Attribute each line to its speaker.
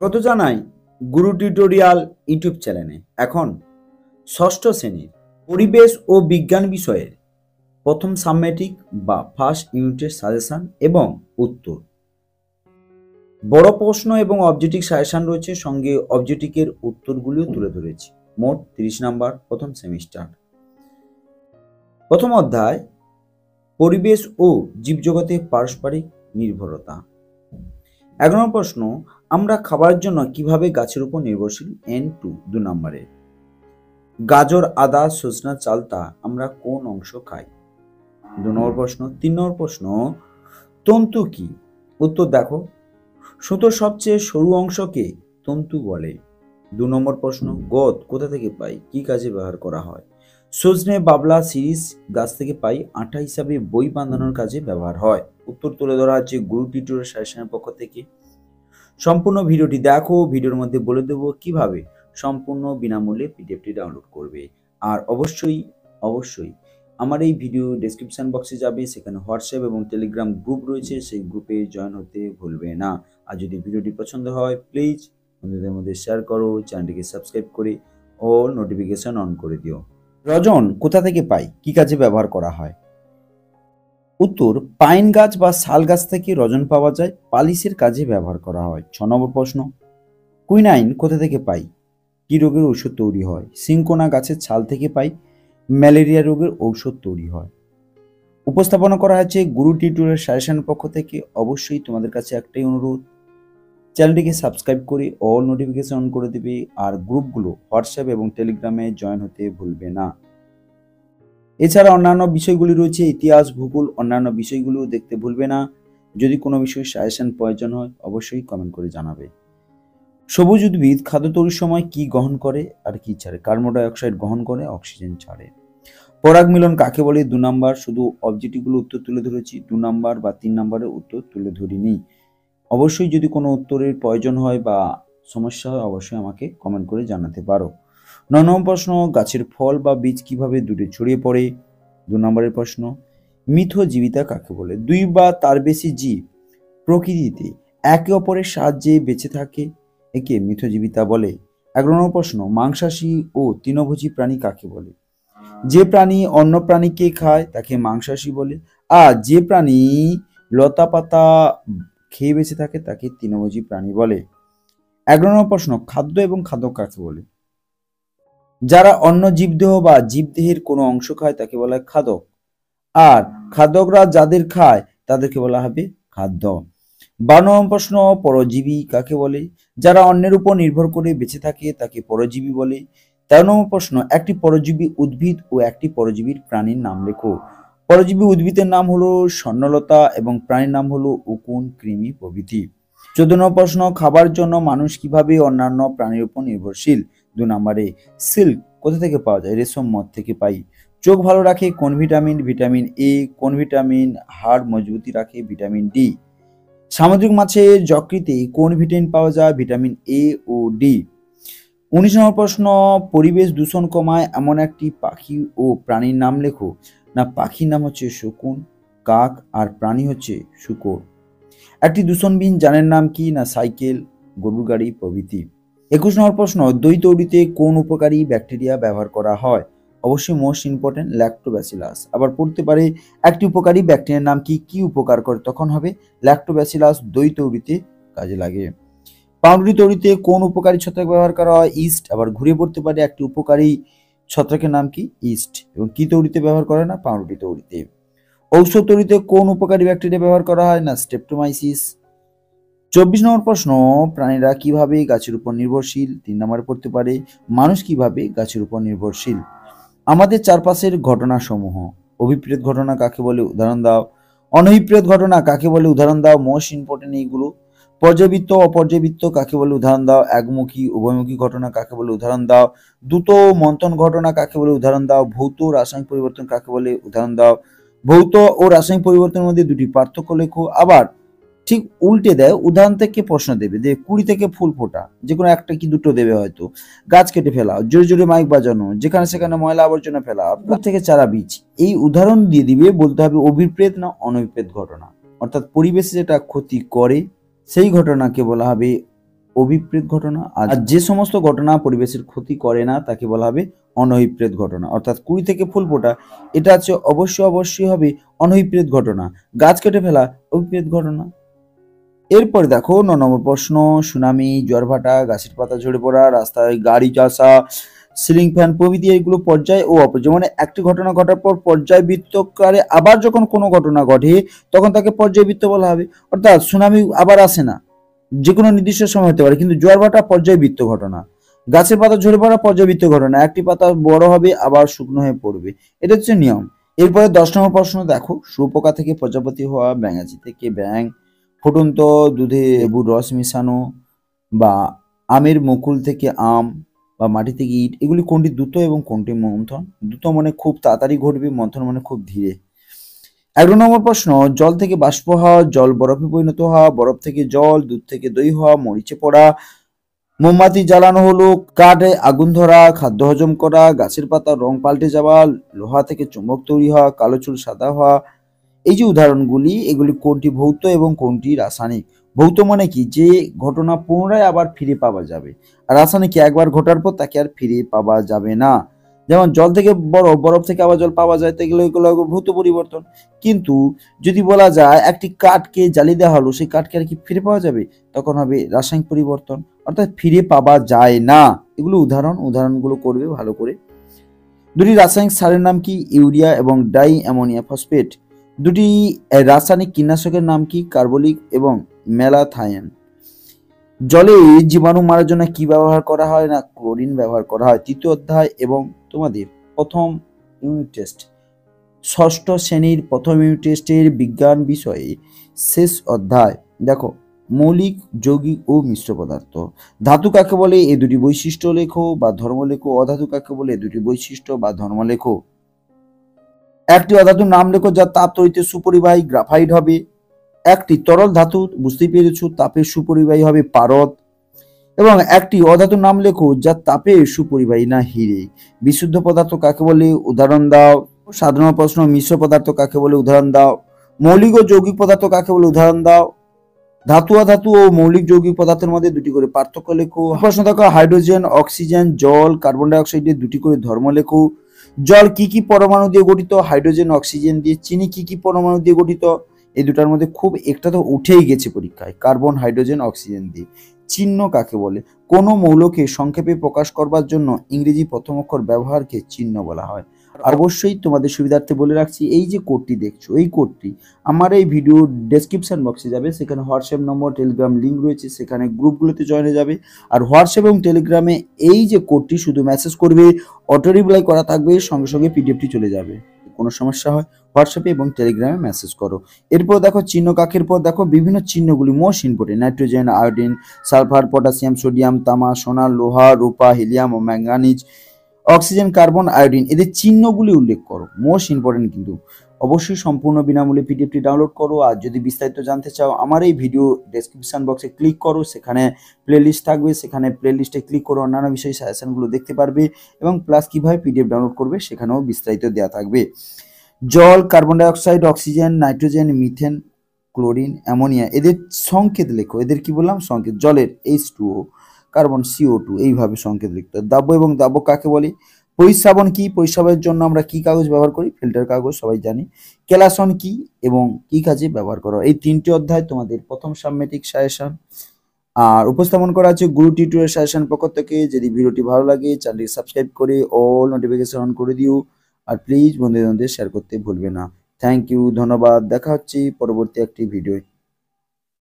Speaker 1: স্বাগত জানাই গুরু tutorial YouTube চ্যানেলে। এখন ষষ্ঠ শ্রেণীর পরিবেশ ও বিজ্ঞান বিষয়ের প্রথম সাবমেটিক বা ফার্স্ট ইউনিটের সাজেশন এবং উত্তর, বড় প্রশ্ন এবং অবজেক্টিভ সাজেশন রয়েছে, সঙ্গে অবজেক্টিভের উত্তরগুলিও তুলে ধরেছি। মোট 30 নাম্বার প্রথম সেমিস্টার। প্রথম অধ্যায় পরিবেশ ও জীবজগতের পারস্পরিক নির্ভরতা। 11 নম্বর প্রশ্ন, আমরা খাবারের জন্য কিভাবে গাছের উপর নির্ভরশীল? N2 2 নম্বরে। গাজর, আদা, সজনা, চালতা আমরা কোন অংশ খাই? 2 নম্বর প্রশ্ন। 3 নম্বর প্রশ্ন, তন্তু কি? উত্তর দেখো, সুতোর সবচেয়ে সরু অংশকে তন্তু বলে। 2 নম্বর প্রশ্ন, গদ কোথা থেকে পাই, কি কাজে ব্যবহার করা হয়? সজনে, বাবলা, শিরিষ গাছ থেকে পাই, আঠা হিসাবে বই বাঁধানোর কাজে ব্যবহার হয়। উত্তর তুলে ধরা হচ্ছে গুরু টিউটোরিয়াল সাজেশনের পক্ষ থেকে। সম্পূর্ণ ভিডিওটি দেখো, ভিডিওর মধ্যে বলে দেবো কিভাবে সম্পূর্ণ বিনামূল্যে পিডিএফটি ডাউনলোড করবে। আর অবশ্যই আমার এই ভিডিও ডেসক্রিপশন বক্সে যাবে, সেখানে হোয়াটসঅ্যাপ এবং টেলিগ্রাম গ্রুপ রয়েছে, সেই গ্রুপে জয়েন হতে ভুলবে না। আর যদি ভিডিওটি পছন্দ হয় প্লিজ বন্ধুদের মধ্যে শেয়ার করো, চ্যানেলটিকে সাবস্ক্রাইব করে অল নোটিফিকেশন অন করে দিও। রজন কোথা থেকে পাই, কি কাজে ব্যবহার করা হয়? উত্তর, পাইন গাছ বা শাল গাছ থেকে রজন পাওয়া যায়, পালিশের কাজে ব্যবহার করা হয়। 6 নম্বর প্রশ্ন, কুইনাইন কোথা থেকে পাই, কি রোগের ঔষধ তৈরি হয়? সিনকোনা গাছের ছাল থেকে পাই, ম্যালেরিয়া রোগের ঔষধ তৈরি হয়। উপস্থাপনা করা হয়েছে গুরু টিউটোরিয়াল সাজেশনের পক্ষ থেকে। অবশ্যই তোমাদের কাছে একটাই অনুরোধ, চ্যানেলটিকে সাবস্ক্রাইব করে অল নোটিফিকেশন অন করে দেবে, আর গ্রুপগুলো হোয়াটসঅ্যাপ এবং টেলিগ্রামে জয়েন হতে ভুলবে না। এছাড়া অন্যান্য বিষয়গুলি রয়েছে, ইতিহাস, ভূগোল, অন্যান্য বিষয়গুলিও দেখতে ভুলবে না। যদি কোনো বিষয়ে সাজেশন প্রয়োজন হয় অবশ্যই কমেন্ট করে জানাবে। সবুজ উদ্ভিদ খাদ্য তৈরির সময় কি গ্রহণ করে আর কি ছাড়ে? কার্বন ডাই অক্সাইড গ্রহণ করে, অক্সিজেন ছাড়ে। পরাগ মিলন কাকে বলে? 2 নাম্বার। শুধু অবজেক্টিভগুলো উত্তর তুলে ধরেছি, 2 নাম্বার বা 3 নাম্বারের উত্তর তুলে ধরিনি। অবশ্যই যদি কোনো উত্তরের প্রয়োজন হয় বা সমস্যা হয় অবশ্যই আমাকে কমেন্ট করে জানাতে পারো। 9 নম্বর প্রশ্ন, গাছের ফল বা বীজ কিভাবে দূরে ছড়িয়ে পড়ে? 2 নম্বরের প্রশ্ন। মিথজীবিতা কাকে বলে? 2 বা তার বেশি জীব প্রকৃতিতে একে অপরের সাহায্যে বেঁচে থাকে, একে মিথজীবিতা বলে। 11 নম্বর প্রশ্ন, মাংসাশী ও তৃণভোজী প্রাণী কাকে বলে? যে প্রাণী অন্য প্রাণীকে খায় তাকে মাংসাশী বলে, আর যে প্রাণী লতা পাতা খেয়ে বেঁচে থাকে তাকে তৃণভোজী প্রাণী বলে। 11 নম্বর প্রশ্ন, খাদ্য এবং খাদক কাকে বলে? যারা অন্য জীবদেহ বা জীবদেহের কোনো অংশ খায় তাকে বলা হয় খাদক, আর খাদকরা যাদের খায় তাদেরকে বলা হবে খাদ্য। 12 নম্বর প্রশ্ন, পরজীবী কাকে বলে? যারা অন্যের উপর নির্ভর করে বেঁচে থাকে তাকে পরজীবী বলে। 13 নম্বর প্রশ্ন, একটি পরজীবী উদ্ভিদ ও একটি পরজীবীর প্রাণীর নাম লেখো। পরজীবী উদ্ভিদের নাম হলো স্বর্ণলতা এবং প্রাণীর নাম হলো উকুন, কৃমি প্রভৃতি। 14 নম্বর প্রশ্ন, খাবার জন্য মানুষ কিভাবে অন্যান্য প্রাণীর উপর নির্ভরশীল? 2 নম্বরে। সিল্ক কোথা থেকে পাওয়া যায়? রেশম মদ থেকে পাই। চোখ ভালো রাখে কোন ভিটামিন? Vitamin A. কোন ভিটামিন হাড় মজবুতি রাখে? Vitamin D. সামুদ্রিক মাছের যকৃতে কোন ভিটামিন পাওয়া যায়? Vitamin A O D. 19 নম্বর প্রশ্ন, পরিবেশ দূষণ কমায় এমন একটি পাখি ও প্রাণীর নাম লেখো। না, পাখির নাম হচ্ছে শকুন, কাক, আর প্রাণী হচ্ছে শূকর। একটি দূষণবিহীন যানের নাম কি? না, সাইকেল, গরুর গাড়ি প্রভৃতি। 21 নম্বর প্রশ্ন, দই তৈরিতে কোন উপকারী ব্যাকটেরিয়া ব্যবহার করা হয়? অবশ্যই মোস্ট ইম্পর্টেন্ট ল্যাক্টোব্যাসিলাস। আবার পড়তে পারে একটি উপকারী ব্যাকটেরিয়ার নাম কি, কি উপকার করে? তখন হবে ল্যাক্টোব্যাসিলাস দই তৈরিতে কাজে লাগে। পাউরুটি তৈরিতে কোন উপকারী ছত্রাক ব্যবহার করা হয়? ইস্ট। আবার ঘুরে পড়তে পারে একটি উপকারী ছত্রাকের নাম কি? ইস্ট। এবং কি তৈরিতে ব্যবহার করে? না, পাউরুটি তৈরিতে। ঔষধ তৈরিতে কোন উপকারী ব্যাকটেরিয়া ব্যবহার করা হয়? না, স্ট্রেপ্টোমাইসিস। 24 নম্বর প্রশ্ন, প্রাণীরা কিভাবে গাছের উপর নির্ভরশীল? 3 নম্বরে পড়তে পারে মানুষ কিভাবে গাছের উপর নির্ভরশীল। আমাদের চারপাশের ঘটনা সমূহ। অভিপ্রেত ঘটনা কাকে বলে? উদাহরণ দাও। অনভিপ্রেত ঘটনা কাকে বলে? উদাহরণ দাও। মোস্ট ইম্পর্টেন্ট এইগুলো। পর্যাবৃত্ত অপর্যাবৃত্ত কাকে বলে? উদাহরণ দাও। একমুখী উভয়মুখী ঘটনা কাকে বলে? উদাহরণ দাও। দ্রুত মন্থন ঘটনা কাকে বলে? উদাহরণ দাও। ভৌত রাসায়নিক পরিবর্তন কাকে বলে? উদাহরণ দাও। ভৌত ও রাসায়নিক পরিবর্তনের মধ্যে দুটি পার্থক্য লেখো। আবার ঠিক উল্টে দেয়, উদাহরণ থেকে প্রশ্ন দেবে যে কুড়ি থেকে ফুল ফোটা, যে কোনো একটা কি দুটো দেবে হয়তো। গাছ কেটে ফেলা, জোরে জোরে মাইক বাজানো, যেখানে সেখানে ময়লা আবর্জনা ফেলা, পুকুর থেকে চারা বীজ। এই উদাহরণ দিয়ে দিবে, বলতে হবে অভিপ্রেত না অনভিপ্রেত ঘটনা। অর্থাৎ পরিবেশে যেটা ক্ষতি করে সেই ঘটনাকে বলা হবে অভিপ্রেত ঘটনা। আর যে সমস্ত ঘটনা পরিবেশের ক্ষতি করে না তাকে বলা হবে অনভিপ্রেত ঘটনা। অর্থাৎ কুড়ি থেকে ফুল ফোটা এটা হচ্ছে অবশ্যই হবে অনভিপ্রেত ঘটনা। গাছ কেটে ফেলা অভিপ্রেত ঘটনা। এরপরে দেখো 9 নম্বর প্রশ্ন, সুনামি, জোয়ার ভাটা, গাছের পাতা ঝরে পড়া, রাস্তায় গাড়ি আসা, সিলিং ফ্যান প্রভৃতি এগুলো পর্যায় ও অপর্যায়, মানে একটি ঘটনা ঘটার পর পর্যায়বৃত্তকারে আবার যখন কোনো ঘটনা ঘটে তখন তাকে পর্যায়বৃত্ত বলা হবে। অর্থাৎ সুনামি আবার আসে না, যে কোনো নির্দিষ্ট সময় হতে পারে, কিন্তু জোয়ার ভাটা পর্যায়বৃত্ত ঘটনা। গাছের পাতা ঝরে পড়া পর্যায়বৃত্ত ঘটনা, একটি পাতা বড় হবে আবার শুকনো হয়ে পড়বে, এটা হচ্ছে নিয়ম। এরপরে 10 নম্বর প্রশ্ন দেখো, শুয়োপোকা থেকে প্রজাপতি হওয়া, ব্যাঙাচি থেকে ব্যাঙ, ফুটন্ত দুধে লেবুর রস মিশানো, বা আমের মুকুল থেকে আম, বা মাটি থেকে ইট, এগুলি কোনটি দ্রুত এবং কোনটি মন্থন? দ্রুত মানে খুব তাড়াতাড়ি ঘটবে, মন্থন মানে খুব ধীরে। 11 নম্বর প্রশ্ন, জল থেকে বাষ্প হওয়া, জল বরফে পরিণত হওয়া, বরফ থেকে জল, দুধ থেকে দই হওয়া, মরিচে পড়া, মোমবাতি জ্বালানো হলো, কাঠে আগুন ধরা, খাদ্য হজম করা, গাছের পাতা রং পাল্টে যাওয়া, লোহা থেকে চুম্বক তৈরি হওয়া, কালো চুল সাদা হওয়া। এই যে উদাহরণগুলি, এগুলি কোনটি ভৌত এবং কোনটি রাসায়নিক? ভৌত মানে কি, যে ঘটনা পুনরায় আবার ফিরে পাওয়া যাবে, আর রাসায়নিক একবার ঘটার পর তাকে আর ফিরে পাওয়া যাবে না। যেমন জল থেকে বরফ, বরফ থেকে আবার জল পাওয়া যায়, তাই এগুলো ভৌত পরিবর্তন। কিন্তু যদি বলা যায় একটি কাঠকে জ্বালিয়ে দেওয়া হলো, সেই কাঠকে আর কি ফিরে পাওয়া যাবে, তখন হবে রাসায়নিক পরিবর্তন, অর্থাৎ ফিরে পাওয়া যায় না। এগুলো উদাহরণগুলো করবে ভালো করে। দুটি রাসায়নিক সারের নাম কি? ইউরিয়া এবং ডাই অ্যামোনিয়া ফসফেট। দুটি রাসায়নিক কীটনাশকের নাম কি? কার্বলিক এবং ম্যালাথায়ন। জলে জীবাণু মারার জন্য কি ব্যবহার করা হয়? না, ক্লোরিন ব্যবহার করা হয়। তৃতীয় অধ্যায় এবং তোমাদের প্রথম ইউনিট টেস্ট, ষষ্ঠ শ্রেণীর প্রথম ইউনিট টেস্টের বিজ্ঞান বিষয়ে শেষ অধ্যায়। দেখো, মৌলিক, যৌগিক ও মিশ্র পদার্থ। ধাতু কাকে বলে? এ দুটি বৈশিষ্ট্য লেখো বা ধর্ম লেখো। অধাতু কাকে বলে? এ দুটি বৈশিষ্ট্য বা ধর্ম লেখো। একটি অধাতুর নাম লেখো যার তাপ তড়িতে সুপরিবাহী, গ্রাফাইট হবে। একটি তরল ধাতু, বুঝতেই পেরেছো, তাপে সুপরিবাহী হবে, পারদ। এবং একটি অধাতুর নাম লেখো যার তাপে সুপরিবাহী, না, হীরে। বিশুদ্ধ পদার্থ কাকে বলে? উদাহরণ দাও। সাধারণ প্রশ্ন, মিশ্র পদার্থ কাকে বলে? উদাহরণ দাও। মৌলিক ও যৌগিক পদার্থ কাকে বলে? উদাহরণ দাও। ধাতু অধাতু ও মৌলিক যৌগিক পদার্থের মধ্যে দুটি করে পার্থক্য লেখো। প্রশ্ন দেখো, হাইড্রোজেন, অক্সিজেন, জল, কার্বন ডাই অক্সাইডের দুটি করে ধর্ম লেখো। জল কি কি পরমাণু দিয়ে গঠিত? হাইড্রোজেন, অক্সিজেন দিয়ে। চিনি কি কি পরমাণু দিয়ে গঠিত? এই দুটার মধ্যে খুব একটা তো উঠেই গেছে পরীক্ষায়, কার্বন, হাইড্রোজেন, অক্সিজেন দিয়ে। চিহ্ন কাকে বলে? কোনো মৌলকে সংক্ষেপে প্রকাশ করবার জন্য ইংরেজি প্রথম অক্ষর ব্যবহারকে চিহ্ন বলা হয়। অবশ্যই তোমাদের সুবিধার্থে বলে রাখছি, এই যে কোডটি দেখছো, এই কোডটি আমার এই ভিডিও ডেসক্রিপশন বক্সে যাবে, সেখানে হোয়াটসঅ্যাপ নম্বর, টেলিগ্রাম লিঙ্ক রয়েছে, সেখানে গ্রুপগুলোতে জয়েন হয়ে যাবে। আর হোয়াটসঅ্যাপ এবং টেলিগ্রামে এই যে কোডটি শুধু মেসেজ করবে, অটো রিপ্লাই করা থাকবে, সঙ্গে সঙ্গে পিডিএফটি চলে যাবে। কোনো সমস্যা হয় হোয়াটসঅ্যাপে এবং টেলিগ্রামে মেসেজ করো। এরপর দেখো চিহ্ন কাকের পর দেখো বিভিন্ন চিহ্নগুলি most important, nitrogen, iodine, sulphur, potassium, sodium, তামা, সোনা, লোহা, রূপা, হিলিয়াম ও ম্যাঙ্গানিজ, অক্সিজেন, কার্বন, আয়োডিন, এদের চিহ্নগুলি উল্লেখ করো, মোস্ট ইম্পর্টেন্ট। কিন্তু অবশ্যই সম্পূর্ণ বিনামূল্যে পিডিএফটি ডাউনলোড করো। আর যদি বিস্তারিত জানতে চাও, আমার এই ভিডিও ডেসক্রিপশন বক্সে ক্লিক করো, সেখানে প্লেলিস্ট থাকবে, সেখানে প্লেলিস্টে ক্লিক করো, অন্যান্য বিষয়ে সাজেশনগুলো দেখতে পারবে, এবং প্লাস কীভাবে পিডিএফ ডাউনলোড করবে সেখানেও বিস্তারিত দেওয়া থাকবে। জল, carbon dioxide, oxygen, nitrogen, methane, chlorine, ammonia, এদের সংকেত লেখো। এদের কি বললাম? সংকেত। জলের H2O, কার্বন CO2, এইভাবে সংকেত লিখতে। দ্রব্য এবং দ্রব্য কাকে বলে? পরিশ্রাবণ কি? পরিশ্রাবের জন্য আমরা কি কাগজ ব্যবহার করি? ফিল্টার কাগজ, সবাই জানি। কেলাসন কি এবং কি কাজে ব্যবহার করা? এই তিনটি অধ্যায় তোমাদের প্রথম সাবমেট্রিক সাজেশন। আর উপস্থাপন করা আছে গুরু টিউটোরিয়াল সাজেশন পক্ষ থেকে। যদি ভিডিওটি ভালো লাগে চ্যানেলটি সাবস্ক্রাইব করে অল নোটিফিকেশন অন করে দিও, আর প্লিজ বন্ধুদের শেয়ার করতে ভুলবে না। থ্যাংক ইউ, ধন্যবাদ। দেখা হচ্ছে পরবর্তী একটি ভিডিও।